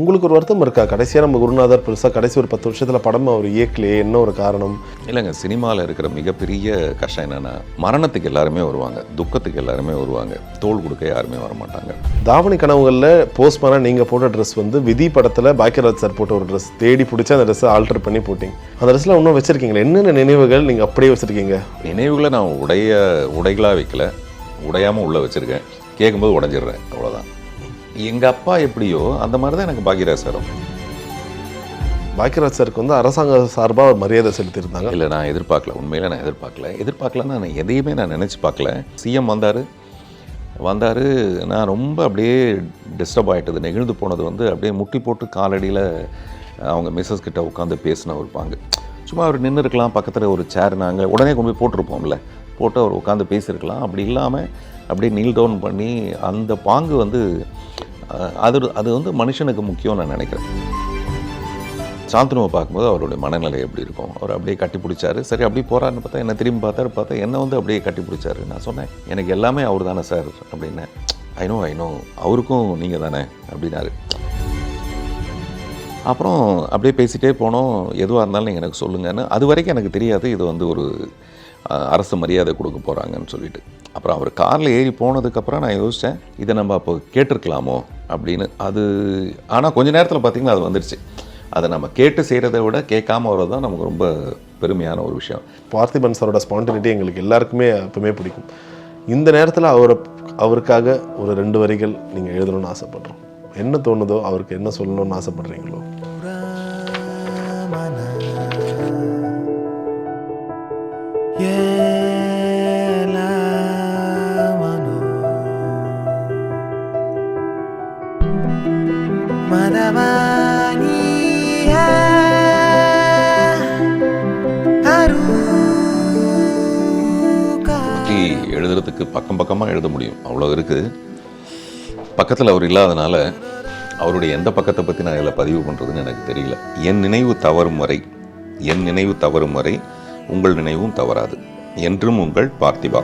உங்களுக்கு ஒரு வருத்தம் இருக்கா? கடைசியாக நம்ம குருநாதர் பெருசாக கடைசி ஒரு 10 வருஷத்தில் படம் அவர் இயக்கலையே, என்ன ஒரு காரணம்? இல்லைங்க, சினிமாவில் இருக்கிற மிகப்பெரிய கஷ்டம் என்னென்னா, மரணத்துக்கு எல்லாருமே வருவாங்க, துக்கத்துக்கு எல்லாருமே வருவாங்க, தோள் கொடுக்க யாருமே வரமாட்டாங்க. தாவணி கனவுகளில் போஸ்ட்மேனாக நீங்கள் போட்ட ட்ரெஸ் வந்து விதி படத்தில் பாக்கியராஜ் சார் போட்ட ஒரு ட்ரெஸ், தேடி பிடிச்சி அந்த ட்ரெஸ்ஸை ஆல்டர் பண்ணி போட்டிங்க. அந்த ட்ரெஸ்ஸில் இன்னும் வச்சுருக்கீங்களா? என்னென்ன நினைவுகள் நீங்கள் அப்படியே வச்சுருக்கீங்க? நினைவுகளை நான் உடைகளாக வைக்கல, உடையாமல் உள்ளே வச்சுருக்கேன், கேட்கும்போது உடஞ்சிடுறேன், அவ்வளோதான். எங்கள் அப்பா எப்படியோ அந்த மாதிரி தான் எனக்கு பாக்கியராஜ் சாரும். பாக்கியராஜ் சாருக்கு வந்து அரசாங்க சார்பாக மரியாதை செலுத்தியிருந்தாங்க. இல்லை, நான் உண்மையில் நான் எதிர்பார்க்கலன்னா நான் எதையுமே நான் நினச்சி பார்க்கல. சிஎம் வந்தார், நான் ரொம்ப அப்படியே டிஸ்டர்ப் ஆகிட்டது, நெகிழ்ந்து போனது வந்து அப்படியே முட்டி போட்டு காலடியில் அவங்க மிஸ்ஸஸ் கிட்ட உட்காந்து பேசின ஒரு பாங்கு. சும்மா அவர் நின்று இருக்கலாம், பக்கத்தில் ஒரு சேர் நாங்கள் உடனே கொண்டு போய் போட்டிருப்போம்ல, போட்டு அவர் உட்காந்து பேசியிருக்கலாம். அப்படி இல்லாமல் அப்படியே நீல் டவுன் பண்ணி அந்த பாங்கு வந்து அது வந்து மனுஷனுக்கு முக்கியம் நான் நினைக்கிறேன். சாந்தனுவை பார்க்கும்போது அவருடைய மனநிலை எப்படி இருக்கும், அவர் அப்படியே கட்டி பிடிச்சாரு. சரி, அப்படியே போகிறாருன்னு பார்த்தா என்ன திரும்பி பார்த்தா என்னை வந்து அப்படியே கட்டி பிடிச்சாரு. நான் சொன்னேன், எனக்கு எல்லாமே அவர் தானே சார் அப்படின்னு. ஐநோ அவருக்கும் நீங்கள் தானே அப்படின்னாரு. அப்புறம் அப்படியே பேசிகிட்டே போனோம், எதுவாக இருந்தாலும் நீங்கள் எனக்கு சொல்லுங்கன்னு. அது வரைக்கும் எனக்கு தெரியாது இது வந்து ஒரு அரசு மரியாதை கொடுக்க போகிறாங்கன்னு சொல்லிட்டு. அப்புறம் அவர் காரில் ஏறி போனதுக்கப்புறம் நான் யோசித்தேன், இதை நம்ம அப்போ கேட்டிருக்கலாமோ அப்படின்னு. ஆனால் கொஞ்ச நேரத்தில் பார்த்திங்கன்னா அது வந்துடுச்சு. அதை நம்ம கேட்டு செய்கிறத விட கேட்காம வர்றது தான் நமக்கு ரொம்ப பெருமையான ஒரு விஷயம். பார்த்திபன் சாரோட ஸ்பான்டினிட்டி எங்களுக்கு எல்லாருக்குமே எப்பவுமே பிடிக்கும். இந்த நேரத்தில் அவருக்காக ஒரு 2 வரிகள் நீங்கள் எழுதணும்னு ஆசைப்படுறோம். என்ன தோணுதோ, அவருக்கு என்ன சொல்லணும்னு ஆசைப்படுறீங்களோ? எழுதுறதுக்கு பக்கமாக எழுத முடியும், அவ்வளோ இருக்குது. பக்கத்தில் அவர் இல்லாதனால அவருடைய எந்த பக்கத்தை பற்றி நான் இதில் பதிவு பண்ணுறதுன்னு எனக்கு தெரியல. என் நினைவு தவறும் வரை உங்கள் நினைவும் தவறாது. என்றும் உங்கள் பார்த்திபா.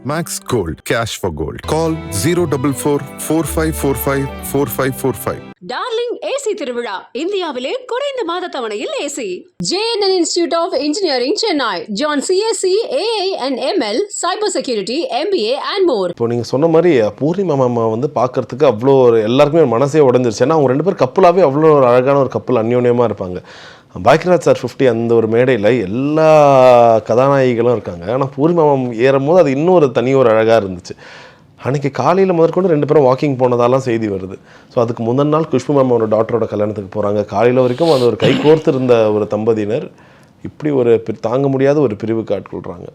Max Gold, cash for gold. Call 044-4545-4545. Darling AC திருவிழா, இந்தியாவிலே குறைந்த மாத தவணையில் AC. JNN Institute of Engineering, Chennai. Join CSC, AA and ML, Cyber Security, MBA and more. இப்போ நீங்கள் சொன்ன மாதிரி பூர்ணிமா மாமா வந்து பார்க்கறதுக்கு அவ்வளோ எல்லாருக்குமே மனசே உடஞ்சிருச்சு. ஏன்னா அவங்க 2 பேர் கப்பலாகவே அவ்வளோ ஒரு அழகான ஒரு கப்பல், அந்யோன்யமாக இருப்பாங்க. பாக்கியராஜ் சார் 50 அந்த ஒரு மேடையில் எல்லா கதாநாயகிகளும் இருக்காங்க. ஆனால் பூர்ணிமா மாமா ஏறும்போது அது இன்னும் ஒரு தனி ஒரு அழகாக இருந்துச்சு. அன்றைக்கி காலையில் முதற்கொண்டு 2 பேரும் வாக்கிங் போனதாலாம் செய்தி வருது. ஸோ அதுக்கு முந்தின நாள் குஷ்பு மாமாவோட டாக்டரோட கல்யாணத்துக்கு போகிறாங்க. காலையில் வரைக்கும் அது ஒரு கை கோர்த்து இருந்த ஒரு தம்பதியினர் இப்படி ஒரு தாங்க முடியாத ஒரு பிரிவுக்கு ஆட்கொள்கிறாங்க.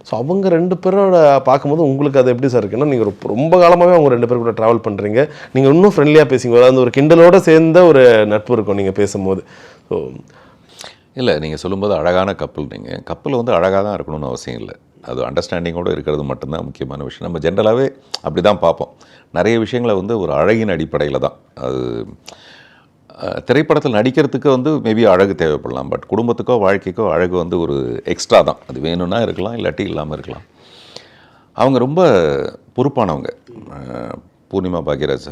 ஸோ அவங்க 2 பேரோட பார்க்கும்போது உங்களுக்கு அது எப்படி சார் இருக்குன்னா, நீங்கள் ரொம்ப காலமாகவே அவங்க 2 பேர் கூட ட்ராவல் பண்ணுறீங்க. நீங்கள் இன்னும் ஃப்ரெண்ட்லியாக பேசிங்க, அந்த ஒரு கிண்டலோடு சேர்ந்த ஒரு நட்பு இருக்கும் நீங்கள் பேசும்போது. ஸோ இல்லை, நீங்கள் சொல்லும்போது அழகான கப்பல், கப்பல் வந்து அழகாக தான் இருக்கணும்னு அவசியம் இல்லை, அது அண்டர்ஸ்டாண்டிங்கோடு இருக்கிறது மட்டும்தான் முக்கியமான விஷயம். நம்ம ஜென்ரலாகவே அப்படி தான் பார்ப்போம். நிறைய விஷயங்களை வந்து ஒரு அழகின் அடிப்படையில் தான். அது திரைப்படத்தில் நடிக்கிறதுக்கு வந்து மேபி அழகு தேவைப்படலாம், பட் குடும்பத்துக்கோ வாழ்க்கைக்கோ அழகு வந்து ஒரு எக்ஸ்ட்ரா தான். அது வேணும்னா இருக்கலாம், இல்லாட்டி இல்லாமல் இருக்கலாம். அவங்க ரொம்ப பொறுப்பானவங்க. பூர்ணிமா பாக்யராஜ்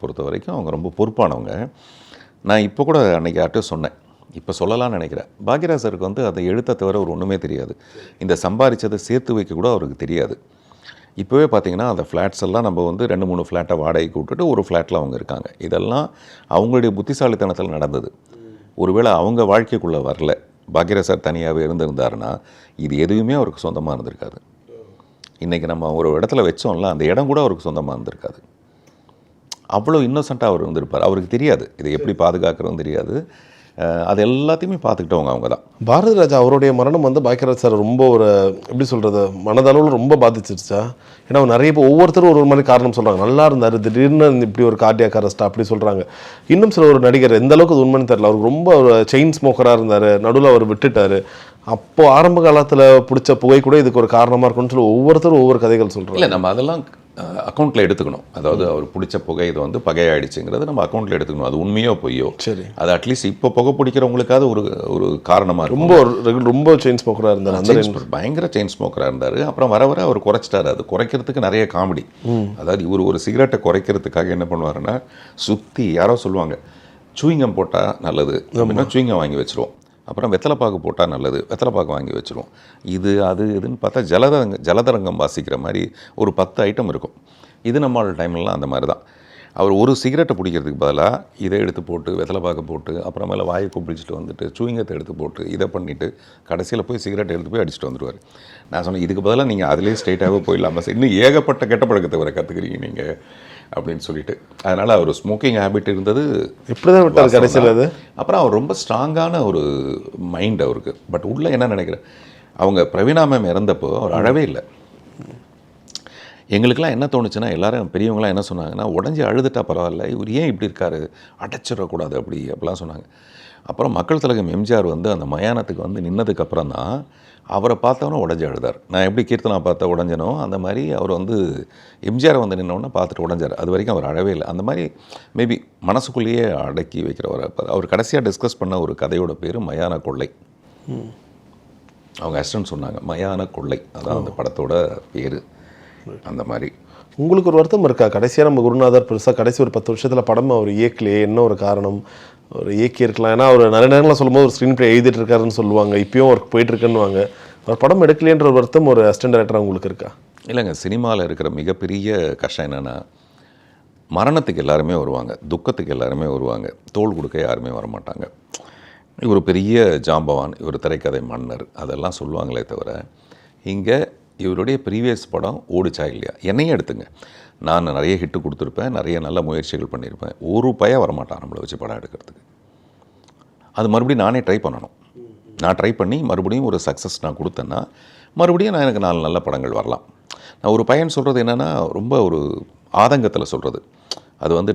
பொறுத்த வரைக்கும் அவங்க ரொம்ப பொறுப்பானவங்க. நான் இப்போ கூட அன்றைக்கி யார்கிட்டையும் சொன்னேன், இப்போ சொல்லலாம்னு நினைக்கிறேன். பாக்யராஜ் சாருக்கு வந்து அதை எழுத்த தவிர ஒரு ஒன்றுமே தெரியாது. இந்த சம்பாதிச்சதை சேர்த்து வைக்க கூட அவருக்கு தெரியாது. இப்போவே பார்த்திங்கன்னா அந்த ஃப்ளாட்ஸ் எல்லாம் நம்ம வந்து 2-3 ஃப்ளாட்டை வாடகைக்கு விட்டுட்டு ஒரு ஃப்ளாட்டில் அவங்க இருக்காங்க. இதெல்லாம் அவங்களுடைய புத்திசாலித்தனத்தில் நடந்தது. ஒருவேளை அவங்க வாழ்க்கைக்குள்ளே வரல, பாக்யராஜ் சார் தனியாகவே இருந்திருந்தாருன்னா இது எதுவுமே அவருக்கு சொந்தமாக இருந்திருக்காது. இன்றைக்கி நம்ம ஒரு இடத்துல வச்சோம்ல, அந்த இடம் கூட அவருக்கு சொந்தமாக இருந்திருக்காது. அவ்வளோ இன்னோசென்ட்டாக அவர் இருந்திருப்பார். அவருக்கு தெரியாது இதை எப்படி பாதுகாக்கிறதும் தெரியாது. அது எல்லாத்தையுமே பார்த்துக்கிட்டவங்க அவங்க தான். பாரதி ராஜா அவருடைய மரணம் வந்து பாக்யராஜ் சார் ரொம்ப ஒரு எப்படி சொல்கிறது, மனதளவில் ரொம்ப பாதிச்சிருச்சா? ஏன்னா நிறைய இப்போ ஒவ்வொருத்தரும் ஒரு மாதிரி காரணம் சொல்கிறாங்க. நல்லா இருந்தார், திடீர்னு இப்படி ஒரு கார்டியாக் அரெஸ்ட் அப்படி சொல்கிறாங்க. இன்னும் சில ஒரு நடிகர் எந்த அளவுக்கு அது உண்மைன்னு தெரியல, அவருக்கு ரொம்ப ஒரு செயின் ஸ்மோக்கராக இருந்தார், நடுவில் அவர் விட்டுட்டார். அப்போது ஆரம்ப காலத்தில் பிடிச்ச புகை கூட இதுக்கு ஒரு காரணமாக இருக்குன்னு சொல்லி ஒவ்வொருத்தரும் ஒவ்வொரு கதைகள் சொல்கிறாங்க. இல்லை, நம்ம அதெல்லாம் அக்கௌண்ட்டில் எடுத்துக்கணும். அதாவது அவர் பிடிச்ச புகை இது வந்து பகையாயிடுச்சுங்கிறது நம்ம அக்கௌண்ட்டில் எடுத்துக்கணும். அது உண்மையோ பொய்யோ, சரி, அது அட்லீஸ்ட் இப்போ புகை பிடிக்கிறவங்களுக்காவது ஒரு காரணமாக இருக்கும். ரொம்ப செயின் ஸ்மோக்கராக இருந்தார், பயங்கர செயின் ஸ்மோக்கராக இருந்தார். அப்புறம் வர வர அவர் குறைச்சிட்டாரு. அது குறைக்கிறதுக்கு நிறைய காமெடி. அதாவது இவர் ஒரு சிகரெட்டை குறைக்கிறதுக்காக என்ன பண்ணுவாருன்னா, சுற்றி யாரோ சொல்லுவாங்க சூயிங்கம் போட்டால் நல்லது அப்படின்னா சூயிங்கம் வாங்கி வச்சுருவோம். அப்புறம் வெத்தலைப்பாக்கு போட்டால் நல்லது, வெத்தலைப்பாக்கு வாங்கி வச்சுருவோம். இது அது இதுன்னு பார்த்தா ஜலதரங்கம் வாசிக்கிற மாதிரி ஒரு 10 ஐட்டம் இருக்கும். இது நம்மளோட டைம்லலாம் அந்த மாதிரி தான். அவர் ஒரு சிகரெட்டை பிடிக்கிறதுக்கு பதிலாக இதை எடுத்து போட்டு வெத்தலைப்பாக்கு போட்டு அப்புறமேல வாயை குப்பிடிச்சிட்டு வந்துட்டு சூயிங்கத்தை எடுத்து போட்டு இதை பண்ணிவிட்டு கடைசியில் போய் சிகரெட் எடுத்து போய் அடிச்சுட்டு வந்துடுவார். நான் சொன்னேன், இதுக்கு பதிலாக நீங்கள் அதிலே ஸ்ட்ரெயிட்டாகவே போயிடலாமா சார், இன்னும் ஏகப்பட்ட கெட்ட பழக்கத்தை வர கற்றுக்குறீங்க நீங்கள் அப்படின்னு சொல்லிட்டு. அதனால் அவர் ஸ்மோக்கிங் ஹேபிட் இருந்தது. இப்படி தான் விட்டார் கடைசியில் அது. அப்புறம் அவர் ரொம்ப ஸ்ட்ராங்கான ஒரு மைண்ட் அவருக்கு. பட் உள்ள என்ன நினைக்கிறேன், அவங்க பிரவீனா மேம் இறந்தப்போ அவர் அழவே இல்லை. எங்களுக்கெல்லாம் என்ன தோணுச்சுன்னா, எல்லாரும் பெரியவங்களாம் என்ன சொன்னாங்கன்னா, உடஞ்சி அழுதுட்டா பரவாயில்ல, இவர் ஏன் இப்படி இருக்காரு, அடைச்சிடக்கூடாது அப்படிலாம் சொன்னாங்க. அப்புறம் மக்கள் திலகம் எம்ஜிஆர் வந்து அந்த மயானத்துக்கு வந்து நின்னதுக்கப்புறம் தான் அவரை பார்த்தவொன்னே உடஞ்சி அழுதார். நான் எப்படி கீர்த்தனா பார்த்தா உடஞ்சனோ அந்த மாதிரி அவர் வந்து எம்ஜிஆர் வந்து நின்னோடனே பார்த்துட்டு உடஞ்சார். அது வரைக்கும் அவர் அழவே இல்லை. அந்த மாதிரி மேபி மனசுக்குள்ளேயே அடக்கி வைக்கிறவர். அவர் கடைசியாக டிஸ்கஸ் பண்ண ஒரு கதையோட பேர் மயான கொள்ளை. அவங்க அசிஸ்டன்ட் சொன்னாங்க, மயான கொள்ளை, அதான் அந்த படத்தோட பேர். அந்த மாதிரி உங்களுக்கு ஒரு வருத்தம் இருக்கா? கடைசியாக நம்ம குருநாதர் பெருசாக கடைசி ஒரு 10 வருஷத்தில் படம் அவர் இயக்கலையே, என்ன ஒரு காரணம்? ஒரு இயக்கி இருக்கலாம். ஏன்னா அவர் நிறைய நேரங்களில் சொல்லும்போது ஒரு ஸ்க்ரீன் பிளே எழுதிட்டு இருக்காருன்னு சொல்லுவாங்க, இப்பயும் ஒர்க் போயிட்டுருக்குன்னுவாங்க. அவர் படம் எடுக்கலையன்ற ஒரு வருத்தம் ஒரு அசிஸ்டன்ட் டைரக்டராக உங்களுக்கு இருக்கா? இல்லைங்க, சினிமாவில் இருக்கிற மிகப்பெரிய கஷ்டம் என்னென்னா, மரணத்துக்கு எல்லாருமே வருவாங்க, துக்கத்துக்கு எல்லாருமே வருவாங்க, தோள் கொடுக்க யாருமே வரமாட்டாங்க. இவர் பெரிய ஜாம்பவான், இவர் திரைக்கதை மன்னர் அதெல்லாம் சொல்லுவாங்களே தவிர, இங்கே இவருடைய ப்ரீவியஸ் படம் ஓடிச்சா இல்லையா, என்னையே எடுத்துங்க, நான் நிறைய ஹிட்டு கொடுத்துருப்பேன், நிறைய நல்ல முயற்சிகள் பண்ணியிருப்பேன், ஒரு பையன் வரமாட்டான் நம்மளை வச்சு படம் எடுக்கிறதுக்கு. அது மறுபடியும் நானே ட்ரை பண்ணணும். நான் ட்ரை பண்ணி மறுபடியும் ஒரு சக்ஸஸ் நான் கொடுத்தேன்னா மறுபடியும் எனக்கு 4 நல்ல படங்கள் வரலாம். நான் ஒரு பையன் சொல்கிறது என்னென்னா, ரொம்ப ஒரு ஆதங்கத்தில் சொல்கிறது, அது வந்து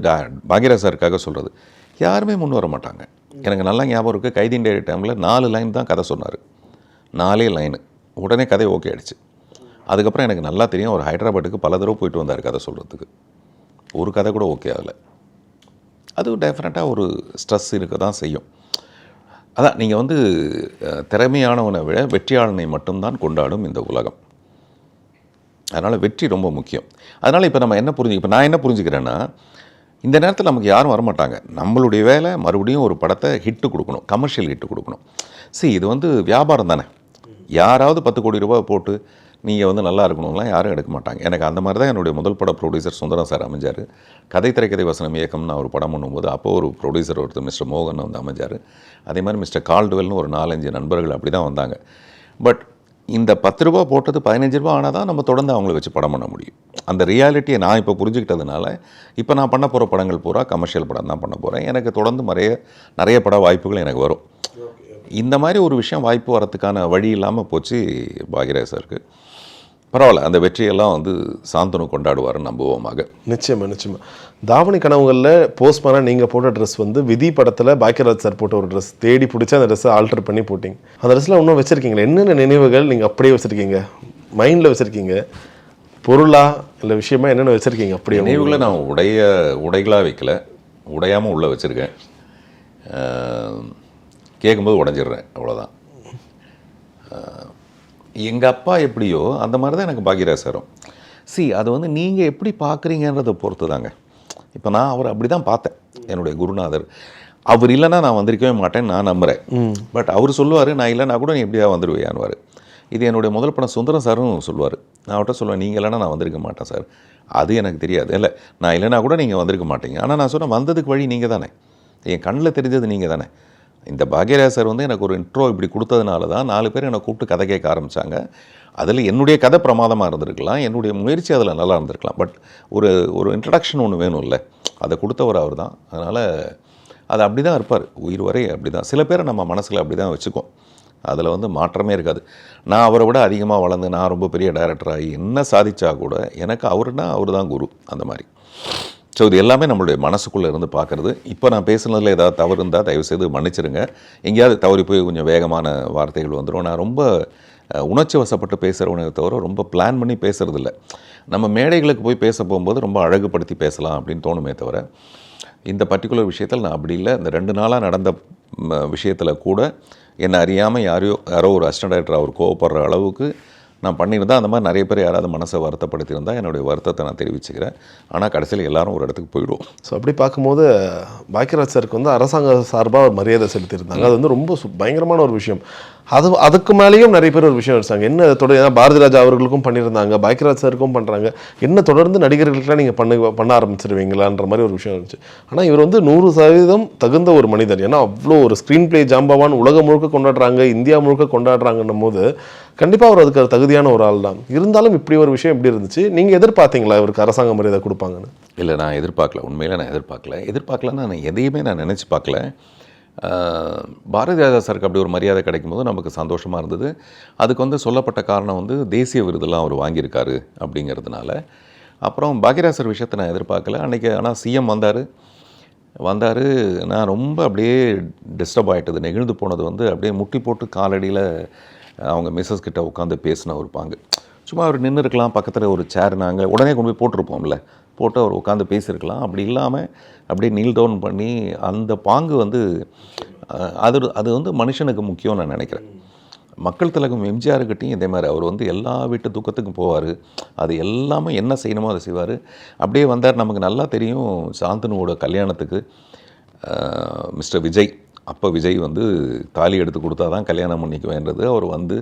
பாக்யராஜ் சாருக்காக சொல்கிறது, யாருமே முன் வர மாட்டாங்க. எனக்கு நல்லா ஞாபகம் இருக்குது, கைதி டேரி டைமில் 4 லைன் தான் கதை சொன்னார், 4 லைனு, உடனே கதை ஓகே ஆகிடுச்சு. அதுக்கப்புறம் எனக்கு நல்லா தெரியும், அவர் ஹைதராபாத்துக்கு பல தடவை போயிட்டு வந்தார் கதை சொல்கிறதுக்கு, ஒரு கதை கூட ஓகே ஆகலை. அது டெஃபினட்டாக ஒரு ஸ்ட்ரெஸ் இருக்க தான் செய்யும். அதான் நீங்கள் வந்து திறமையானவனை விட வெற்றியாளனை மட்டும்தான் கொண்டாடும் இந்த உலகம். அதனால் வெற்றி ரொம்ப முக்கியம். அதனால் இப்போ நம்ம இப்போ நான் என்ன புரிஞ்சுக்கிறேன்னா, இந்த நேரத்தில் நமக்கு யாரும் வரமாட்டாங்க. நம்மளுடைய வேலை மறுபடியும் ஒரு படத்தை ஹிட்டு கொடுக்கணும், கமர்ஷியல் ஹிட்டு கொடுக்கணும். இது வந்து வியாபாரம் தானே. யாராவது 10 கோடி ரூபாய் போட்டு நீங்கள் வந்து நல்லா இருக்கணும்லாம் யாரும் எடுக்க மாட்டாங்க. எனக்கு அந்த மாதிரி தான் என்னுடைய முதல் பட ப்ரொடியூசர் சுந்தரம் சார் அமைஞ்சார். கதை திரைக்கதை வசனம் இயக்கம்னு ஒரு படம் பண்ணும்போது அப்போது ஒரு ப்ரொடியூசர் ஒருத்தர் மிஸ்டர் மோகன் வந்து அமைஞ்சார். அதே மாதிரி மிஸ்டர் கால்டுவெல்னு ஒரு 4-5 நண்பர்கள் அப்படி தான் வந்தாங்க. பட் இந்த 10 ரூபா போட்டது 15 ரூபா ஆனால் தான் நம்ம தொடர்ந்து அவங்கள வச்சு படம் பண்ண முடியும். அந்த ரியாலிட்டியை நான் இப்போ புரிஞ்சுக்கிட்டதுனால இப்போ நான் பண்ண போகிற படங்கள் பூரா கமர்ஷியல் படம் தான் பண்ண போகிறேன். எனக்கு தொடர்ந்து நிறைய பட வாய்ப்புகள் எனக்கு வரும். இந்த மாதிரி ஒரு விஷயம் வாய்ப்பு வரத்துக்கான வழி இல்லாமல் போச்சு பாக்யராஜ் சாருக்கு. பரவாயில்ல, அந்த வெற்றியெல்லாம் வந்து சாந்தனு கொண்டாடுவார்னு நம்புவோமாக. நிச்சயமாக. தாவணி கனவுகளில் போஸ்ட்மானாக நீங்கள் போட்ட ட்ரெஸ் வந்து விதி படத்தில் பாக்யராஜ் சார் போட்ட ஒரு ட்ரெஸ், தேடி பிடிச்சி அந்த ட்ரெஸ்ஸை ஆல்டர் பண்ணி போட்டிங்க. அந்த ட்ரெஸ்ஸில் இன்னும் வச்சுருக்கீங்களா? என்னென்ன நினைவுகள் நீங்கள் அப்படியே வச்சுருக்கீங்க, மைண்டில் வச்சுருக்கீங்க, பொருளா இல்லை விஷயமா என்னென்ன வச்சுருக்கீங்க? அப்படியே நினைவுகளை நான் உடைகளாக வைக்கல, உடையாமல் உள்ளே வச்சுருக்கேன். கேட்கும்போது உடஞ்சிடுறேன், அவ்வளோதான். எங்கள் அப்பா எப்படியோ அந்த மாதிரி தான் எனக்கு பாக்யராஜ் சாரும். அது வந்து நீங்கள் எப்படி பார்க்குறீங்கன்றதை பொறுத்து தாங்க. இப்போ நான் அவர் அப்படி தான் பார்த்தேன், என்னுடைய குருநாதர். அவர் இல்லைன்னா நான் வந்திருக்கவே மாட்டேன்னு நான் நம்புகிறேன். பட் அவர் சொல்லுவார், நான் இல்லைனா கூட நீ எப்படியா வந்துடுவேயான்வார். இது என்னுடைய முதல் படம் சுந்தரம் சாரும் சொல்லுவார். நான் அவர்கிட்ட சொல்லுவேன், நீங்கள் இல்லைனா நான் வந்திருக்க மாட்டேன் சார். அது எனக்கு தெரியாது, இல்லை நான் இல்லைனா கூட நீங்கள் வந்திருக்க மாட்டீங்க. ஆனால் நான் சொன்னேன், வந்ததுக்கு வழி நீங்கள் தானே, என் கண்ணில் தெரிஞ்சது நீங்கள் தானே. இந்த பாக்யராஜ் சார் வந்து எனக்கு ஒரு இன்ட்ரோ இப்படி கொடுத்ததுனால தான் 4 பேர் என்னை கூப்பிட்டு கதை கேட்க ஆரம்பித்தாங்க. அதில் என்னுடைய கதை பிரமாதமாக இருந்திருக்கலாம், என்னுடைய முயற்சி அதில் நல்லா இருந்திருக்கலாம். பட் ஒரு இன்ட்ரடக்ஷன் ஒன்று வேணும் இல்லை, அதை கொடுத்தவர் அவர் தான். அதனால் அது அப்படி தான் இருப்பார் உயிர் வரை, அப்படி தான். சில பேரை நம்ம மனசில் அப்படி தான் வச்சுக்கோம், அதில் வந்து மாற்றமே இருக்காது. நான் அவரை விட அதிகமாக வளர்ந்து நான் ரொம்ப பெரிய டைரக்டராகி என்ன சாதிச்சா கூட எனக்கு அவர் தான் குரு, அந்த மாதிரி. இது எல்லாமே நம்மளுடைய மனசுக்குள்ளே இருந்து பார்க்குறது. இப்போ நான் பேசுனதில் ஏதாவது தவறு இருந்தால் தயவுசெய்து மன்னிச்சிருங்க. எங்கேயாவது தவறி போய் கொஞ்சம் வேகமான வார்த்தைகள் வந்துடும். நான் ரொம்ப உணர்ச்சி வசப்பட்டு பேசுகிறவனே தவிர ரொம்ப பிளான் பண்ணி பேசுகிறதில்ல. நம்ம மேடைகளுக்கு போய் பேச போகும்போது ரொம்ப அழகுபடுத்தி பேசலாம் அப்படின்னு தோணுமே தவிர, இந்த பர்டிகுலர் விஷயத்தில் நான் அப்படி இல்லை. இந்த 2 நாளாக நடந்த விஷயத்தில் கூட என்னை அறியாமல் யாரோ ஒரு அசிஸ்டன்ட் டைரக்டர் அவர் கோவப்படுற அளவுக்கு நான் பண்ணியிருந்தா, அந்த மாதிரி நிறைய பேர் யாராவது மனசை வருத்தப்படுத்தியிருந்தால் என்னுடைய வருத்தத்தை நான் தெரிவிச்சுக்கிறேன். ஆனால் கடைசியில் எல்லாரும் ஒரு இடத்துக்கு போயிடுவோம். ஸோ அப்படி பார்க்கும்போது பாக்கியராஜ் சாருக்கு வந்து அரசாங்க சார்பாக ஒரு மரியாதை செலுத்தியிருந்தாங்க. அது வந்து ரொம்ப பயங்கரமான ஒரு விஷயம். அதுக்கு மேலேயும் நிறைய பேர் ஒரு விஷயம் வச்சாங்க. என்ன தொடர், ஏன்னா பாரதி ராஜா அவர்களுக்கும் பண்ணியிருந்தாங்க, பாக்கியராஜ் சாருக்கும் பண்ணுறாங்க, என்ன தொடர்ந்து நடிகர்களுக்கெல்லாம் நீங்கள் பண்ண ஆரம்பிச்சிருவீங்களான்ற மாதிரி ஒரு விஷயம் இருந்துச்சு. ஆனால் இவர் வந்து 100% தகுந்த ஒரு மனிதர். ஏன்னா அவ்வளோ ஒரு ஸ்க்ரீன் பிளே ஜாம்பவான் உலகம் முழுக்க கொண்டாடுறாங்க, இந்தியா முழுக்க கொண்டாடுறாங்கன்னும் போது கண்டிப்பாக அவர் அதுக்கு தகுதியான ஒரு ஆள் தான். இருந்தாலும் இப்படி ஒரு விஷயம் எப்படி இருந்துச்சு? நீங்கள் எதிர்பார்த்தீங்களா இவருக்கு அரசாங்க மரியாதை கொடுப்பாங்கன்னு? இல்லை, நான் எதிர்பார்க்கல. உண்மையில் நான் எதிர்பார்க்கலன்னா நான் எதையுமே நான் நினச்சி பார்க்கல. பாரதி ராஜா சாருக்கு அப்படி ஒரு மரியாதை கிடைக்கும்போது நமக்கு சந்தோஷமாக இருந்தது. அதுக்கு வந்து சொல்லப்பட்ட காரணம் வந்து தேசிய விருதெல்லாம் அவர் வாங்கியிருக்காரு அப்படிங்கிறதுனால. அப்புறம் பாக்யராஜ் சார் விஷயத்தை நான் எதிர்பார்க்கல அன்றைக்கி. ஆனால் சிஎம் வந்தார். நான் ரொம்ப அப்படியே டிஸ்டர்ப் ஆகிட்டது, நெகிழ்ந்து போனது வந்து அப்படியே முட்டி போட்டு காலடியில் அவங்க மிஸ்ஸஸ் கிட்ட உட்காந்து பேசின ஒரு பாங்கு. சும்மா அவர் நின்று இருக்கலாம், பக்கத்தில் ஒரு சேர் நாங்கள் உடனே கொண்டு போய் போட்டிருப்போம்ல, போட்டு அவர் உட்காந்து பேசியிருக்கலாம். அப்படி இல்லாமல் அப்படியே நீல் டவுன் பண்ணி அந்த பாங்கு வந்து அது வந்து மனுஷனுக்கு முக்கியம்னு நான் நினைக்கிறேன். மக்கள் திலகம் எம்ஜிஆர்கிட்டையும் இதே மாதிரி அவர் வந்து எல்லா வீட்டு தூக்கத்துக்கும் போவார். அது எல்லாமே என்ன செய்யணுமோ அதை செய்வார். அப்படியே வந்தார். நமக்கு நல்லா தெரியும் சாந்தனுவோட கல்யாணத்துக்கு மிஸ்டர் விஜய், அப்போ விஜய் வந்து தாலி எடுத்து கொடுத்தா தான் கல்யாணம் பண்ணிக்குவேன்றது அவர் வந்து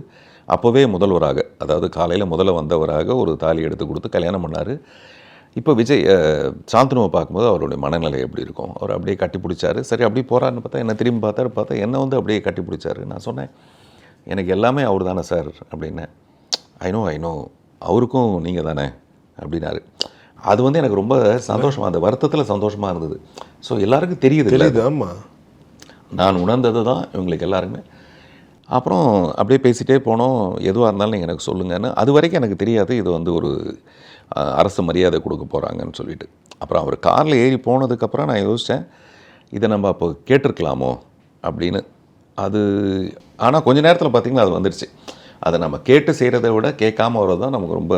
அப்போவே முதல்வராக, அதாவது காலையில் முதல்ல வந்தவராக ஒரு தாலி எடுத்து கொடுத்து கல்யாணம் பண்ணார். இப்போ விஜய் சாந்தனுவை பார்க்கும்போது அவருடைய மனநிலை எப்படி இருக்கும்? அவர் அப்படியே கட்டி பிடிச்சாரு. சரி அப்படியே போகிறாருன்னு பார்த்தா என்ன திரும்பி பார்த்தா என்னை வந்து அப்படியே கட்டி பிடிச்சாரு. நான் சொன்னேன், எனக்கு எல்லாமே அவர் தானே சார் அப்படின்னேன். ஐநோ அவருக்கும் நீங்கள் தானே அப்படின்னாரு. அது வந்து எனக்கு ரொம்ப சந்தோஷமாக, அந்த வருத்தத்தில் சந்தோஷமாக இருந்தது. ஸோ எல்லாருக்கும் தெரியுது. ஆமாம், நான் உணர்ந்தது தான் இவங்களுக்கு எல்லாருமே. அப்புறம் அப்படியே பேசிகிட்டே போனோம். எதுவாக இருந்தாலும் நீங்கள் எனக்கு சொல்லுங்கன்னு. அது வரைக்கும் எனக்கு தெரியாது இது வந்து ஒரு அரசு மரியாதை கொடுக்க போகிறாங்கன்னு சொல்லிட்டு. அப்புறம் அவர் காரில் ஏறி போனதுக்கப்புறம் நான் யோசித்தேன், இதை நம்ம அப்போ கேட்டிருக்கலாமோ அப்படின்னு. அது ஆனால் கொஞ்சம் நேரத்தில் பார்த்திங்கன்னா அது வந்துடுச்சு. அதை நம்ம கேட்டு செய்கிறத விட கேட்காம வர்றது தான் நமக்கு ரொம்ப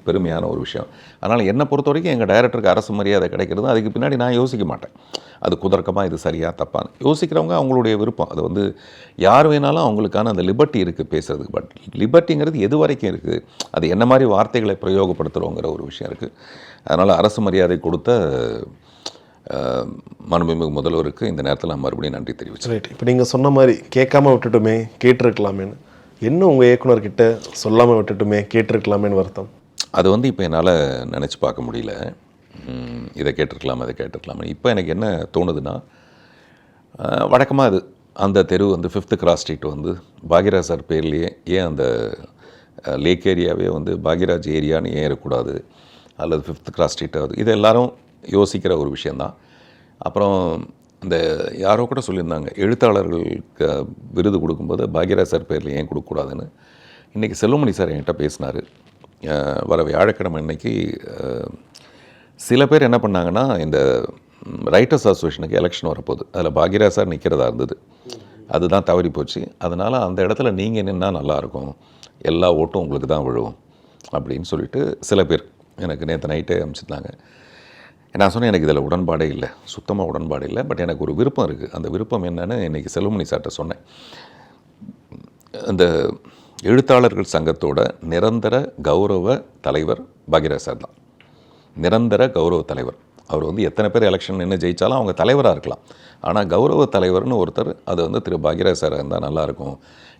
பெருமையான ஒரு விஷயம். அதனால் என்னை பொறுத்த வரைக்கும் எங்கள் டைரக்டருக்கு அரசு மரியாதை கிடைக்கிறது, அதுக்கு பின்னாடி நான் யோசிக்க மாட்டேன். அது குதர்க்கமாக இது சரியாக தப்பான்னு யோசிக்கிறவங்க அவங்களுடைய விருப்பம். அது வந்து யார் வேணாலும் அவங்களுக்கான அந்த லிபர்ட்டி இருக்குது பேசுறதுக்கு. பட் லிபர்ட்டிங்கிறது எது வரைக்கும் இருக்குது, அது என்ன மாதிரி வார்த்தைகளை பிரயோகப்படுத்துகிறோங்கிற ஒரு விஷயம் இருக்குது. அதனால் அரசு மரியாதை கொடுத்த மாண்புமிகு முதல்வருக்கு இந்த நேரத்தில் நான் மறுபடியும் நன்றி தெரிவிச்சேன். ரைட். இப்போ நீங்கள் சொன்ன மாதிரி கேட்காம விட்டுட்டுமே கேட்டிருக்கலாமேன்னு, என்ன உங்கள் இயக்குனர்கிட்ட சொல்லாமல் விட்டுட்டுமே கேட்டிருக்கலாமேன்னு வருத்தம்? அது வந்து இப்போ என்னால் நினச்சி பார்க்க முடியல. இதை கேட்டிருக்கலாம் அதை கேட்டிருக்கலாமே. இப்போ எனக்கு என்ன தோணுதுன்னா, வழக்கமாக அது அந்த தெரு வந்து 5th கிராஸ் ஸ்ட்ரீட் வந்து பாக்யராஜ் சார் பேர்லேயே ஏன் அந்த லேக் ஏரியாவே வந்து பாக்யராஜ் ஏரியான்னு ஏன் இருக்கக்கூடாது, அல்லது 5th கிராஸ் ஸ்ட்ரீட் ஆகுது, இது எல்லாரும் யோசிக்கிற ஒரு விஷயந்தான். அப்புறம் இந்த யாரோ கூட சொல்லியிருந்தாங்க, எழுத்தாளர்களுக்கு விருது கொடுக்கும்போது பாக்யராஜ் சார் பேரில் ஏன் கொடுக்கக்கூடாதுன்னு. இன்றைக்கி செல்வமணி சார் என்கிட்ட பேசினார். வர வியாழக்கிழமை அன்னைக்கு சில பேர் என்ன பண்ணாங்கன்னா, இந்த ரைட்டர்ஸ் அசோசியேஷனுக்கு எலெக்ஷன் வரப்போகுது, அதில் பாக்யராஜ் சார் நிற்கிறதா இருந்தது. அதுதான் தவறி போச்சு. அதனால் அந்த இடத்துல நீங்கள் நின்னால் நல்லாயிருக்கும், எல்லா ஓட்டும் உங்களுக்கு தான் விழுவும் அப்படின்னு சொல்லிட்டு சில பேர் எனக்கு நேற்று நைட்டே அனுப்பிச்சிருந்தாங்க. நான் சொன்னேன், எனக்கு இதில் உடன்பாடே இல்லை, சுத்தமாக உடன்பாடு இல்லை. பட் எனக்கு ஒரு விருப்பம் இருக்குது. அந்த விருப்பம் என்னென்னு இன்றைக்கி செல்வமணி சார்கிட்ட சொன்னேன். அந்த எழுத்தாளர்கள் சங்கத்தோட நிரந்தர கௌரவ தலைவர் பாக்யராஜ் சார் தான். நிரந்தர கௌரவ தலைவர். அவர் வந்து எத்தனை பேர் எலெக்ஷன் நின்று ஜெயித்தாலும் அவங்க தலைவராக இருக்கலாம். ஆனால் கௌரவ தலைவர்னு ஒருத்தர், அது வந்து திரு பாக்யராஜ் சார் இருந்தால் நல்லாயிருக்கும்.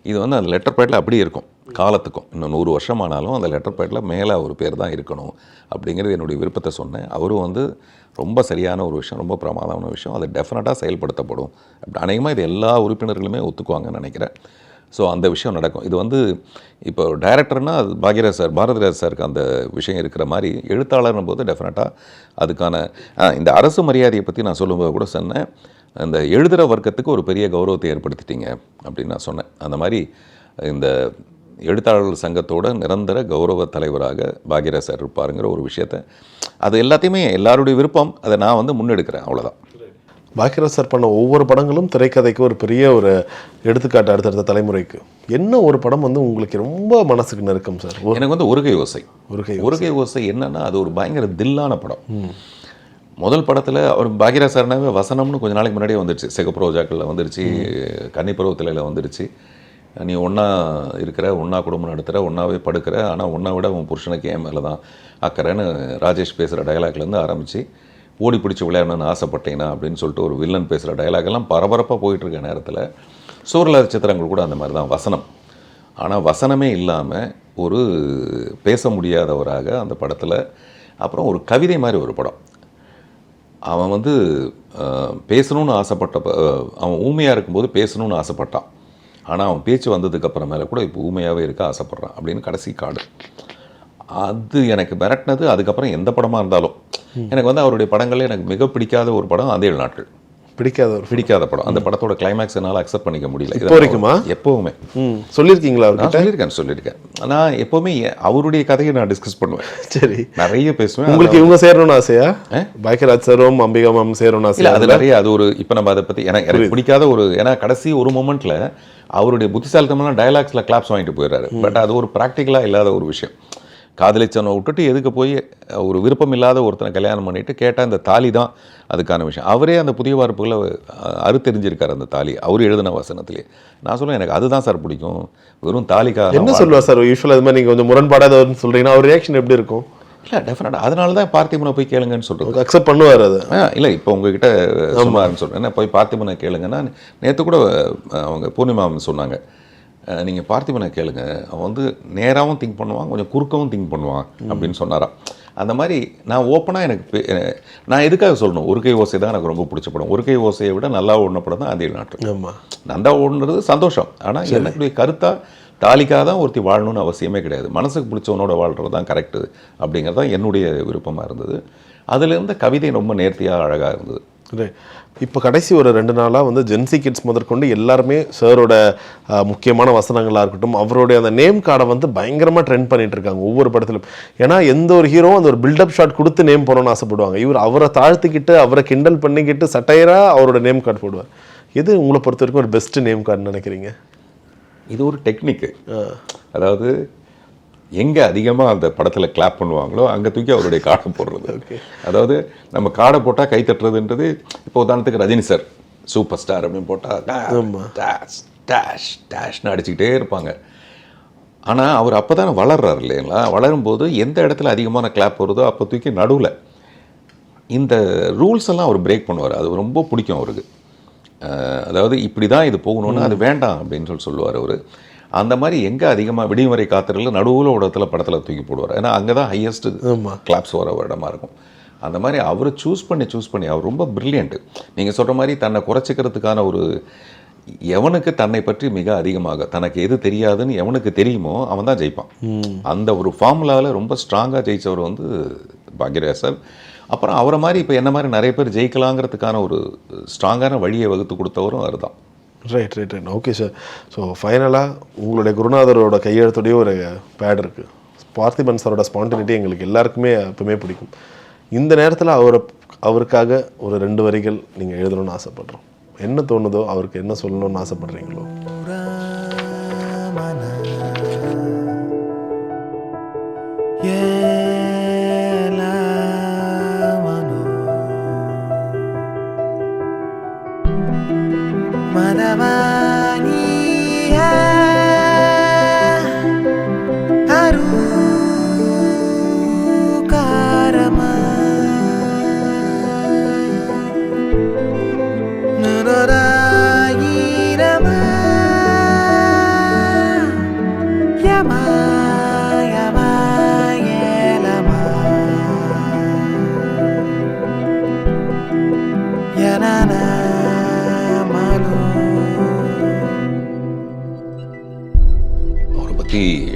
இது வந்து அந்த லெட்டர் பேட்டில் அப்படியே இருக்கும் காலத்துக்கும். இன்னும் 100 வருஷம் ஆனாலும் அந்த லெட்டர் பேட்டில் மேலே ஒரு பேர் தான் இருக்கணும் அப்படிங்கிறது என்னுடைய விருப்பத்தை சொன்னேன். அவரும் வந்து ரொம்ப சரியான ஒரு விஷயம், ரொம்ப பிரமாதமான விஷயம், அது டெஃபினட்டாக செயல்படுத்தப்படும். அப்படி அநேகமாக இது எல்லா உறுப்பினர்களுமே ஒத்துக்குவாங்கன்னு நினைக்கிறேன். ஸோ அந்த விஷயம் நடக்கும். இது வந்து இப்போ டைரக்டர்னால் அது பாக்யராஜ் சார், பாரதிராஜ் சாருக்கு அந்த விஷயம் இருக்கிற மாதிரி எழுத்தாளர்னும் போது டெஃபினட்டாக அதுக்கான இந்த அரசு மரியாதையை பற்றி நான் சொல்லும்போது கூட சொன்னேன், அந்த எழுதுகிற வர்க்கத்துக்கு ஒரு பெரிய கௌரவத்தை ஏற்படுத்திட்டீங்க அப்படின்னு நான் சொன்னேன். அந்த மாதிரி இந்த எழுத்தாளர்கள் சங்கத்தோட நிரந்தர கௌரவ தலைவராக பாக்யராஜ் சார் இருப்பாருங்கிற ஒரு விஷயத்தை, அது எல்லாத்தையுமே எல்லாருடைய விருப்பம், அதை நான் வந்து முன்னெடுக்கிறேன், அவ்வளோதான். பாக்கியராஜ் சார் பண்ண ஒவ்வொரு படங்களும் திரைக்கதைக்கு ஒரு பெரிய ஒரு எடுத்துக்காட்டு அடுத்தடுத்த தலைமுறைக்கு. என்ன ஒரு படம் வந்து உங்களுக்கு ரொம்ப மனசுக்கு நெருக்கம் சார்? எனக்கு வந்து ஒருகை ஓசை. ஒருகை ஒருகை ஓசை என்னன்னா அது ஒரு பயங்கர தில்லான படம். முதல் படத்தில் அவர் பாக்கியராஜ் சார்னாவே வசனம்னு கொஞ்ச நாளைக்கு முன்னாடியே வந்துடுச்சு. சிகப்பு ரோஜாக்களில் வந்துடுச்சு, கன்னிப்பருவத்தில வந்துடுச்சு. நீ ஒன்றா இருக்கிற, ஒன்றா குடும்பம் நடத்துகிற, ஒன்றாவே படுக்கிற, ஆனால் ஒன்றா விட உன் புருஷனுக்கு ஏன் மேலே தான் அக்கறைன்னு ராஜேஷ் பேசுகிற டயலாக்லேருந்து ஆரம்பித்து ஓடி பிடிச்சி விளையாடணும்னு ஆசைப்பட்டேனா அப்படின்னு சொல்லிட்டு ஒரு வில்லன் பேசுகிற டயலாகெல்லாம் பரபரப்பாக போயிட்டுருக்க நேரத்தில் சூரலாத சித்திரங்கள் கூட அந்த மாதிரி தான் வசனம். ஆனால் வசனமே இல்லாமல் ஒரு பேச முடியாதவராக அந்த படத்தில். அப்புறம் ஒரு கவிதை மாதிரி ஒரு படம். அவன் வந்து பேசணும்னு அவன் ஊமையாக இருக்கும்போது பேசணும்னு ஆசைப்பட்டான். ஆனால் அவன் பேச்சு வந்ததுக்கப்புறமேல கூட இப்போ ஊமையாகவே இருக்க ஆசைப்பட்றான் அப்படின்னு கடைசி காடு. அது எனக்கு மிரட்டினது. அதுக்கப்புறம் எந்த படமாக இருந்தாலும் எனக்கு வந்து அவருடைய படங்களே எனக்கு மிக பிடிக்காத ஒரு படம் அந்த 7 நாட்கள். பிடிக்காத படம். அந்த படத்தோட கிளைமேக்ஸ் என்னால் அக்செப்ட் பண்ணிக்க முடியல. இப்போ வரைக்குமா? எப்போவுமே சொல்லியிருக்கீங்களா? நான் சொல்லியிருக்கேன். நான் எப்போவுமே அவருடைய கதையை நான் டிஸ்கஸ் பண்ணுவேன். சரி, நிறைய பேசுவேன். உங்களுக்கு இவங்க சேரணும்னு ஆசையா? பாக்கியராஜ் சாரும் அம்பிகா மேம் சேரணும்னு ஆசையா? அது நிறைய. அது ஒரு இப்போ நம்ம அதை பற்றி எனக்கு பிடிக்காத ஒரு, ஏன்னா கடைசி ஒரு மொமெண்ட்டில் அவருடைய புத்திசாலித்தமெல்லாம் டயலாக்ஸில் கிளாப்ஸ் வாங்கிட்டு போயிடுறாரு. பட் அது ஒரு ப்ராக்டிக்கலாக இல்லாத ஒரு விஷயம். காதலிச்சவனை விட்டுட்டு எதுக்கு போய் ஒரு விருப்பம் இல்லாத ஒருத்தனை கல்யாணம் பண்ணிட்டு கேட்டால் இந்த தாலி தான் அதுக்கான விஷயம். அவரே அந்த புதிய வார்ப்புகளை அறுத்தெறிஞ்சிருக்கார் அந்த தாலி, அவர் எழுதின வசனத்திலே. நான் சொல்லுவேன் எனக்கு அதுதான் சார் பிடிக்கும், வெறும் தாலிக்காக. என்ன சொல்லுவார் சார் யூஸ்வலாக இது மாதிரி நீங்கள் கொஞ்சம் முரண்பாடாக சொல்கிறீங்கன்னா அவர் ரியாக்ஷன் எப்படி இருக்கும்? இல்லை டெஃபினட்டாக அதனால தான் பார்த்திபனை போய் கேளுங்கன்னு சொல்கிறது. அக்செப்ட் பண்ணுவார் அது. இல்லை இப்போ உங்ககிட்ட சும்மாருன்னு சொல்கிறேன், என்ன போய் பார்த்திபனை கேளுங்கன்னா, நேற்று கூட அவங்க பூர்ணிமா சொன்னாங்க, நீங்கள் பார்த்திபனை கேளுங்க, அவன் வந்து நேராகவும் திங்க் பண்ணுவான், கொஞ்சம் குறுக்கவும் திங்க் பண்ணுவான் அப்படின்னு சொன்னாராம். அந்த மாதிரி நான் ஓப்பனாக நான் எதுக்காக சொல்லணும், ஒரு கை ஓசை தான் எனக்கு ரொம்ப பிடிச்ச படம். ஒரு கை ஓசையை விட நல்லா ஓடின படம் தான் அந்த 7 நாட்கள். ஆமாம், நந்தா ஓடுனது சந்தோஷம். ஆனால் என்னுடைய கருத்தாக தாலிக்காக தான் ஒருத்தி வாழணும்னு அவசியமே கிடையாது, மனசுக்கு பிடிச்சவனோட வாழ்கிறது தான் கரெக்டு அப்படிங்கிறது தான் என்னுடைய விருப்பமாக இருந்தது. அதுலேருந்து கவிதை ரொம்ப நேர்த்தியாக அழகாக இருந்தது. இப்போ கடைசி ஒரு 2 நாளாக வந்து ஜென்சி கிட்ஸ் முதற்கொண்டு எல்லாருமே சாரோட முக்கியமான வசனங்களாக இருக்கட்டும், அவருடைய அந்த நேம் கார்டை வந்து பயங்கரமாக ட்ரெண்ட் பண்ணிட்டு இருக்காங்க ஒவ்வொரு படத்திலும். ஏன்னா எந்த ஒரு ஹீரோவும் அந்த ஒரு பில்டப் ஷாட் கொடுத்து நேம் போடணும்னு ஆசைப்படுவாங்க. இவர் அவரை தாழ்த்திக்கிட்டு அவரை கிண்டல் பண்ணிக்கிட்டு சட்டையராக அவரோட நேம் கார்டு போடுவார். எது உங்களை பொறுத்த வரைக்கும் ஒரு பெஸ்ட் நேம் கார்டுன்னு நினைக்கிறீங்க? இது ஒரு டெக்னிக்கு. அதாவது எங்கே அதிகமாக அந்த படத்தில் கிளாப் பண்ணுவாங்களோ அங்கே தூக்கி அவருடைய காடை போடுறது. அதாவது நம்ம காடை போட்டால் கை தட்டுறதுன்றது, இப்போ உதாரணத்துக்கு ரஜினி சார் சூப்பர் ஸ்டார் அப்படின்னு போட்டால் டேஷ் டேஷ் டேஷ்னு அடிச்சுக்கிட்டே இருப்பாங்க. ஆனால் அவர் அப்போ தானே வளர்றாரு இல்லைங்களா? வளரும்போது எந்த இடத்துல அதிகமான கிளாப் வருதோ அப்போ தூக்கி நடுவில் இந்த ரூல்ஸ் எல்லாம் அவர் பிரேக் பண்ணுவார். அது ரொம்ப பிடிக்கும் அவருக்கு. அதாவது இப்படி தான் இது போகணுன்னா அது வேண்டாம் அப்படின்னு சொல்லுவார் அவர். அந்த மாதிரி எங்கே அதிகமாக விடிமுறை காத்திரல நடுவில் ஒரு இடத்துல படத்தில் தூக்கி போடுவார். ஏன்னா அங்கே தான் ஹையஸ்ட் கிளாப்ஸ் வர இடமா இருக்கும். அந்த மாதிரி அவர் சூஸ் பண்ணி அவர் ரொம்ப பிரில்லியண்ட்டு. நீங்கள் சொல்கிற மாதிரி தன்னை குறைச்சிக்கிறதுக்கான ஒரு, எவனுக்கு தன்னை பற்றி மிக அதிகமாக தனக்கு எது தெரியாதுன்னு எவனுக்கு தெரியுமோ அவன் தான் ஜெயிப்பான். அந்த ஒரு ஃபார்முலாவில் ரொம்ப ஸ்ட்ராங்காக ஜெயித்தவர் வந்து பாக்யராஜ் சார். அப்புறம் அவரை மாதிரி இப்போ என்ன மாதிரி நிறைய பேர் ஜெயிக்கலாங்கிறதுக்கான ஒரு ஸ்ட்ராங்கான வழியை வகுத்து கொடுத்தவரும் அவர் தான். ரைட். Okay sir. ஸோ ஃபைனலாக உங்களுடைய குருநாதரோட கையெழுத்துடைய ஒரு பேட் இருக்குது. பார்த்திபன் சாரோட ஸ்பான்டினிட்டி எங்களுக்கு எல்லாருக்குமே எப்பவுமே பிடிக்கும். இந்த நேரத்தில் அவருக்காக ஒரு 2 வரிகள் நீங்கள் எழுதணும்னு ஆசைப்படுறோம். என்ன தோணுதோ, அவருக்கு என்ன சொல்லணும்னு ஆசைப்படுறீங்களோ?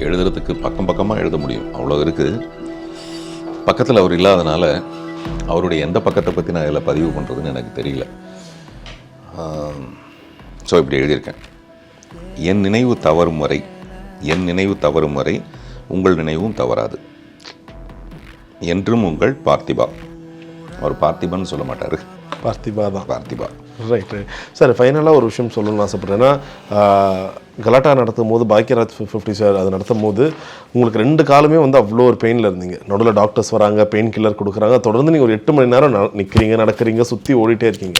எழுதுறதுக்கு பக்கமாக எழுத முடியும், அவ்வளோ இருக்குது. பக்கத்தில் அவர் இல்லாதனால அவருடைய எந்த பக்கத்தை பற்றி நான் இதில் பதிவு பண்ணுறதுன்னு எனக்கு தெரியல. ஸோ இப்படி எழுதியிருக்கேன். என் நினைவு தவறும் வரை உங்கள் நினைவும் தவறாது. என்றும் உங்கள் பார்த்திபா. அவர் பார்த்திபன் சொல்ல மாட்டார், பார்த்திபா தான். பார்த்திபா. ரைட் சார், ஃபைனலாக ஒரு விஷயம் சொல்லணும்னு ஆசைப்பட்றேன். ஏன்னா கலாட்டா நடத்தும் போது பாக்கியராஜ் 50 சார் அது நடத்தும் போது உங்களுக்கு 2 காலுமே வந்து அவ்வளோ ஒரு பெயினில் இருந்தீங்க. நடுவில் டாக்டர்ஸ் வராங்க, பெயின் கில்லர் கொடுக்குறாங்க, தொடர்ந்து நீங்கள் ஒரு 8 மணி நேரம் நிற்கிறீங்க, நடக்கிறீங்க, சுற்றி ஓடிட்டே இருக்கீங்க.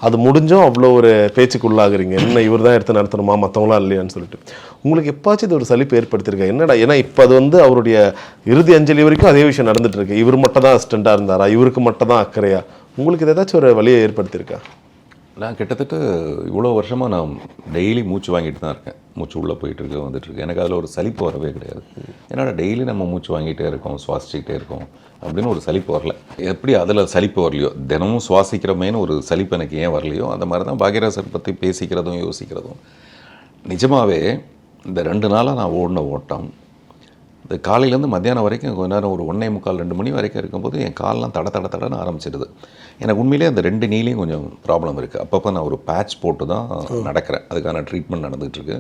அது முடிஞ்சும் அவ்வளோ ஒரு பேச்சுக்குள்ளாகிறீங்க, என்ன இவர் தான் எடுத்து நடத்தணுமா மற்றவங்களாம் இல்லையான்னு சொல்லிட்டு. உங்களுக்கு எப்பாச்சும் இது ஒரு சலிப்பு ஏற்படுத்தியிருக்கா? என்னடா, ஏன்னா இப்போ அது வந்து அவருடைய இறுதி அஞ்சலி வரைக்கும் அதே விஷயம் நடந்துட்டு இருக்கு. இவர் மட்டும் தான் அசிஸ்டண்ட்டாக இருந்தாரா, இவருக்கு மட்டும் தான் அக்கறையா? உங்களுக்கு இது ஏதாச்சும் ஒரு வழியை ஏற்படுத்தியிருக்கா? நான் கிட்டத்தட்ட இவ்வளோ வருஷமாக நான் டெய்லி மூச்சு வாங்கிட்டு தான் இருக்கேன். மூச்சு உள்ளே போயிட்டுருக்கு, வந்துட்டுருக்கு. எனக்கு அதில் ஒரு சலிப்பு வரவே கிடையாது. ஏன்னா டெய்லி நம்ம மூச்சு வாங்கிட்டே இருக்கோம், சுவாசிச்சுக்கிட்டே இருக்கோம் அப்படின்னு ஒரு சலிப்பு வரல. எப்படி அதில் சலிப்பு வரலையோ, தினமும் சுவாசிக்கிறமேனு ஒரு சலிப்பு எனக்கு ஏன் வரலையோ, அந்த மாதிரி தான் பாக்யராஜர் பற்றி பேசிக்கிறதும் யோசிக்கிறதும். நிஜமாகவே இந்த 2 நாளாக நான் ஓடின ஓட்டம், இந்த காலையிலேருந்து மத்தியானம் வரைக்கும் கொஞ்ச நேரம் ஒரு 1:45-2 மணி வரைக்கும் இருக்கும்போது என் காலெலாம் தடன்னு ஆரம்பிச்சிடுது. எனக்கு உண்மையிலே அந்த 2 நீலையும் கொஞ்சம் ப்ராப்ளம் இருக்குது. அப்பப்போ நான் ஒரு பேட்ச் போட்டு தான் நடக்கிறேன். அதுக்கான ட்ரீட்மெண்ட் நடந்துகிட்ருக்கு.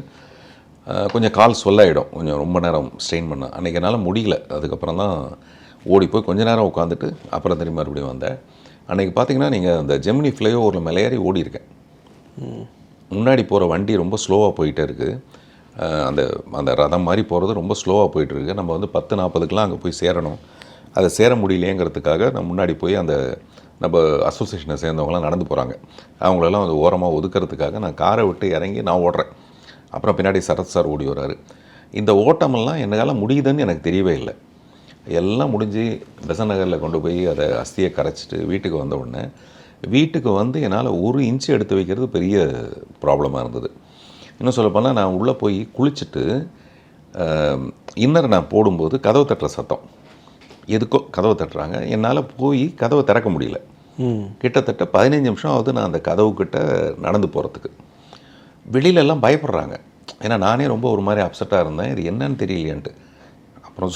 கொஞ்சம் கால் சொல்லாயிடும், கொஞ்சம் ரொம்ப நேரம் ஸ்ட்ரெயின் பண்ண. அன்றைக்கி என்னால் முடியல. அதுக்கப்புறம் தான் ஓடி போய் கொஞ்ச நேரம் உட்காந்துட்டு அப்புறம் திரும்பி மறுபடியும் வந்தேன். அன்றைக்கி பார்த்தீங்கன்னா நீங்கள் அந்த ஜெமினி ஃப்ளைஓவரில் மேலேறி ஓடி இருக்கேன். முன்னாடி போகிற வண்டி ரொம்ப ஸ்லோவாக போயிட்டே இருக்குது. அந்த அந்த ரதம் மாதிரி போகிறது ரொம்ப ஸ்லோவாக போயிட்டுருக்கு. நம்ம வந்து 10:40க்கெலாம் அங்கே போய் சேரணும். அதை சேர முடியலையேங்கிறதுக்காக நான் முன்னாடி போய் அந்த நம்ம அசோசியேஷனை சேர்ந்தவங்களாம் நடந்து போகிறாங்க, அவங்களெல்லாம் வந்து ஓரமாக ஒதுக்கிறதுக்காக நான் காரை விட்டு இறங்கி நான் ஓடுறேன். அப்புறம் பின்னாடி சரத் சார் ஓடி வர்றாரு. இந்த ஓட்டமெல்லாம் என்னால் முடியுதுன்னு எனக்கு தெரியவே இல்லை. எல்லாம் முடிஞ்சு பெசன்ட் நகரில் கொண்டு போய் அதை அஸ்தியை கரைச்சிட்டு வீட்டுக்கு வந்த உடனே, வீட்டுக்கு வந்து என்னால் 1 இன்ச்சு எடுத்து வைக்கிறது பெரிய ப்ராப்ளமாக இருந்தது. இன்னும் சொல்லப்போனால் நான் உள்ளே போய் குளிச்சுட்டு இன்னர் நான் போடும்போது கதவை தட்டுற சத்தம், எதுக்கோ கதவை தட்டுறாங்க. என்னால் போய் கதவை திறக்க முடியல. கிட்டத்தட்ட 15 நிமிஷம் ஆகுது நான் அந்த கதவுக்கிட்ட நடந்து போகிறதுக்கு. வெளியிலெல்லாம் பயப்படுறாங்க. ஏன்னா நானே ரொம்ப ஒரு மாதிரி அப்செட்டாக இருந்தேன், இது என்னன்னு தெரியலையான்ட்டு. அப்புறம்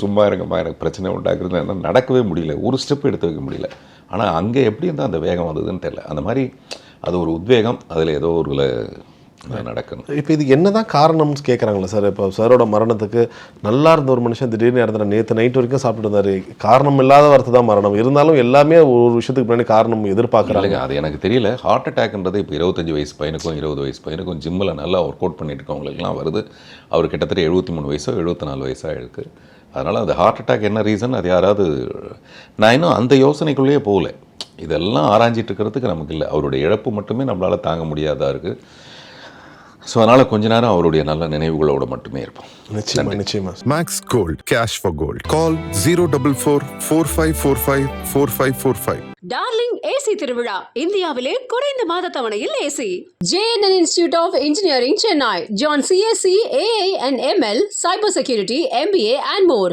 சும்மா இருங்கம்மா, எனக்கு பிரச்சனை உண்டாக்குறது என்ன, நடக்கவே முடியல, ஒரு ஸ்டெப் எடுத்து வைக்க முடியல. ஆனால் அங்கே எப்படி இருந்தால் அந்த வேகம் வந்ததுன்னு தெரியல. அந்த மாதிரி அது ஒரு உத்வேகம், அதில் ஏதோ ஒரு நடக்கணும். இப்போ இதுக்கு என்ன தான் காரணம்னு கேட்குறாங்களா சார்? இப்போ சாரோட மரணத்துக்கு நல்லா இருந்த ஒரு மனுஷன் திடீர்னு இறந்துட்டார். நேற்று நைட் வரைக்கும் சாப்பிட்டு இருந்தார். காரணம் இல்லாத வார்த்தை தான் மரணம். இருந்தாலும் எல்லாமே ஒரு விஷயத்துக்கு முன்னாடி காரணம் எதிர்பார்க்குறாங்க. அது எனக்கு தெரியல. ஹார்ட் அட்டாக்ன்றது இப்போ 25 வயசு பையனுக்கும் 20 வயசு பையனுக்கும் ஜிம்மில் நல்லா ஒர்க் அவுட் பண்ணிட்டு இருக்கவங்களுக்குலாம் வருது. அவர் கிட்டத்தட்ட 73 வயசோ 74 வயசாக இருக்குது. அதனால் அந்த ஹார்ட் அட்டாக் என்ன ரீசன், அது யாராவது, நான் இன்னும் அந்த யோசனைக்குள்ளேயே போகல. இதெல்லாம் ஆராய்ஞ்சிட்டு இருக்கிறதுக்கு நமக்கு இல்லை. அவருடைய இழப்பு மட்டுமே நம்மளால் தாங்க முடியாதா இருக்குது. ஸோ அதனால் கொஞ்ச நேரம் அவருடைய நல்ல நினைவுகளோடு மட்டுமே இருப்போம். நிச்சயமா. Max Gold, cash for gold. Call 044-4545-4545. Darling AC திருவிழா, இந்தியாவிலே குறைந்த மாத தவணையில் AC. JNN institute of engineering Chennai, John CSE, AA and ML, cyber security, MBA and more.